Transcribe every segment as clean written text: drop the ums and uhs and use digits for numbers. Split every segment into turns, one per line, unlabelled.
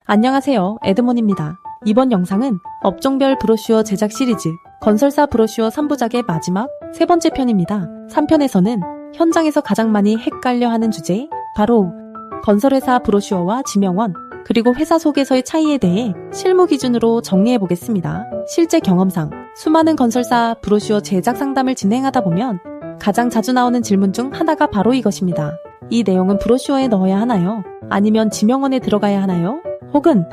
안녕하세요, 에드몬입니다. 이번 영상은 업종별 브로슈어 제작 시리즈 건설사 브로슈어 3부작의 마지막 세 번째 편입니다. 3편에서는 현장에서 가장 많이 헷갈려하는 주제, 바로 건설회사 브로슈어와 지명원, 그리고 회사 소개서의 차이에 대해 실무 기준으로 정리해보겠습니다. 실제 경험상 수많은 건설사 브로슈어 제작 상담을 진행하다 보면 가장 자주 나오는 질문 중 하나가 바로 이것입니다. 이 내용은 브로슈어에 넣어야 하나요? 아니면 지명원에 들어가야 하나요? 혹은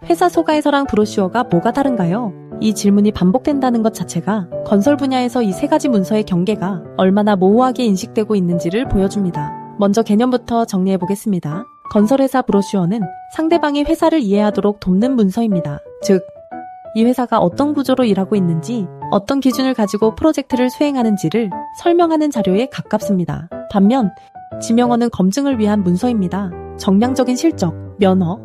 회사 소가에서랑 브로슈어가 뭐가 다른가요? 이 질문이 반복된다는 것 자체가 건설 분야에서 이 세 가지 문서의 경계가 얼마나 모호하게 인식되고 있는지를 보여줍니다. 먼저 개념부터 정리해보겠습니다. 건설회사 브로슈어는 상대방이 회사를 이해하도록 돕는 문서입니다. 즉, 이 회사가 어떤 구조로 일하고 있는지, 어떤 기준을 가지고 프로젝트를 수행하는지를 설명하는 자료에 가깝습니다. 반면 지명원은 검증을 위한 문서입니다. 정량적인 실적, 면허,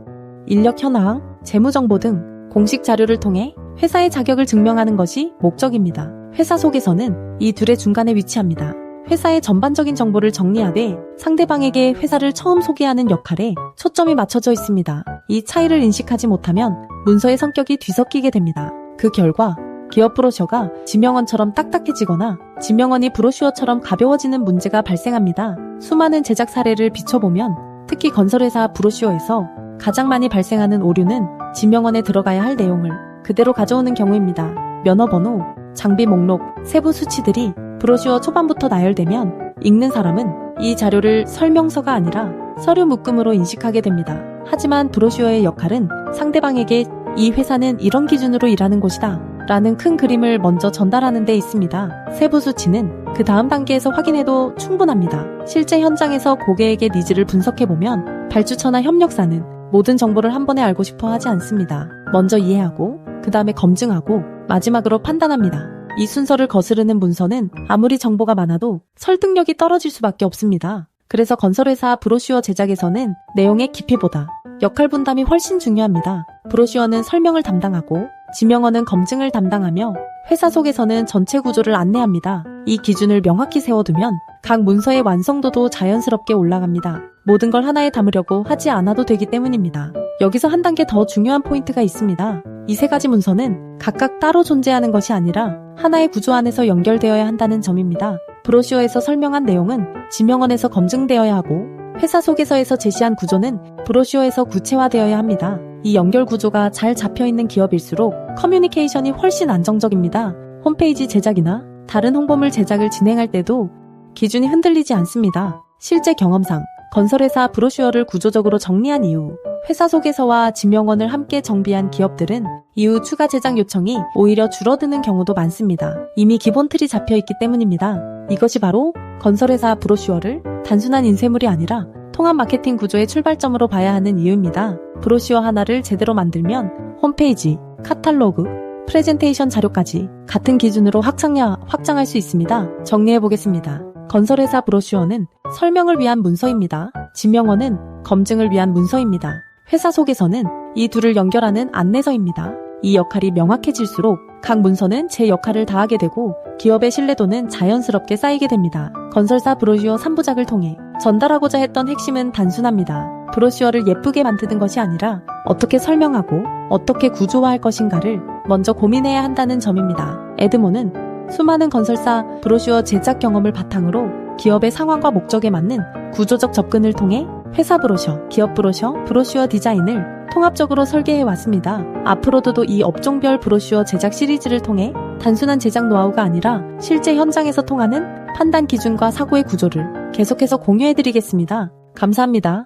인력 현황, 재무정보 등 공식 자료를 통해 회사의 자격을 증명하는 것이 목적입니다. 회사 소개서는 이 둘의 중간에 위치합니다. 회사의 전반적인 정보를 정리하되 상대방에게 회사를 처음 소개하는 역할에 초점이 맞춰져 있습니다. 이 차이를 인식하지 못하면 문서의 성격이 뒤섞이게 됩니다. 그 결과 기업 브로셔가 지명원처럼 딱딱해지거나 지명원이 브로슈어처럼 가벼워지는 문제가 발생합니다. 수많은 제작 사례를 비춰보면 특히 건설회사 브로슈어에서 가장 많이 발생하는 오류는 지명원에 들어가야 할 내용을 그대로 가져오는 경우입니다. 면허번호, 장비 목록, 세부 수치들이 브로슈어 초반부터 나열되면 읽는 사람은 이 자료를 설명서가 아니라 서류 묶음으로 인식하게 됩니다. 하지만 브로슈어의 역할은 상대방에게 이 회사는 이런 기준으로 일하는 곳이다 라는 큰 그림을 먼저 전달하는 데 있습니다. 세부 수치는 그 다음 단계에서 확인해도 충분합니다. 실제 현장에서 고객에게 니즈를 분석해보면 발주처나 협력사는 모든 정보를 한 번에 알고 싶어 하지 않습니다. 먼저 이해하고 그 다음에 검증하고 마지막으로 판단합니다. 이 순서를 거스르는 문서는 아무리 정보가 많아도 설득력이 떨어질 수밖에 없습니다. 그래서 건설회사 브로슈어 제작에서는 내용의 깊이보다 역할 분담이 훨씬 중요합니다. 브로슈어는 설명을 담당하고 지명원은 검증을 담당하며 회사 속에서는 전체 구조를 안내합니다. 이 기준을 명확히 세워두면 각 문서의 완성도도 자연스럽게 올라갑니다. 모든 걸 하나에 담으려고 하지 않아도 되기 때문입니다. 여기서 한 단계 더 중요한 포인트가 있습니다. 이 세 가지 문서는 각각 따로 존재하는 것이 아니라 하나의 구조 안에서 연결되어야 한다는 점입니다. 브로슈어에서 설명한 내용은 지명원에서 검증되어야 하고 회사 소개서에서 제시한 구조는 브로슈어에서 구체화되어야 합니다. 이 연결 구조가 잘 잡혀있는 기업일수록 커뮤니케이션이 훨씬 안정적입니다. 홈페이지 제작이나 다른 홍보물 제작을 진행할 때도 기준이 흔들리지 않습니다. 실제 경험상 건설회사 브로슈어를 구조적으로 정리한 이후 회사 소개서와 지명원을 함께 정비한 기업들은 이후 추가 제작 요청이 오히려 줄어드는 경우도 많습니다. 이미 기본 틀이 잡혀있기 때문입니다. 이것이 바로 건설회사 브로슈어를 단순한 인쇄물이 아니라 통합 마케팅 구조의 출발점으로 봐야 하는 이유입니다. 브로슈어 하나를 제대로 만들면 홈페이지, 카탈로그, 프레젠테이션 자료까지 같은 기준으로 확장할 수 있습니다. 정리해보겠습니다. 건설회사 브로슈어는 설명을 위한 문서입니다. 지명원은 검증을 위한 문서입니다. 회사 소개서는 이 둘을 연결하는 안내서입니다. 이 역할이 명확해질수록 각 문서는 제 역할을 다하게 되고 기업의 신뢰도는 자연스럽게 쌓이게 됩니다. 건설사 브로슈어 3부작을 통해 전달하고자 했던 핵심은 단순합니다. 브로슈어를 예쁘게 만드는 것이 아니라 어떻게 설명하고 어떻게 구조화할 것인가를 먼저 고민해야 한다는 점입니다. 에드몬은 수많은 건설사 브로슈어 제작 경험을 바탕으로 기업의 상황과 목적에 맞는 구조적 접근을 통해 회사 브로셔, 기업 브로셔, 브로슈어 디자인을 통합적으로 설계해 왔습니다. 앞으로도 이 업종별 브로슈어 제작 시리즈를 통해 단순한 제작 노하우가 아니라 실제 현장에서 통하는 판단 기준과 사고의 구조를 계속해서 공유해드리겠습니다. 감사합니다.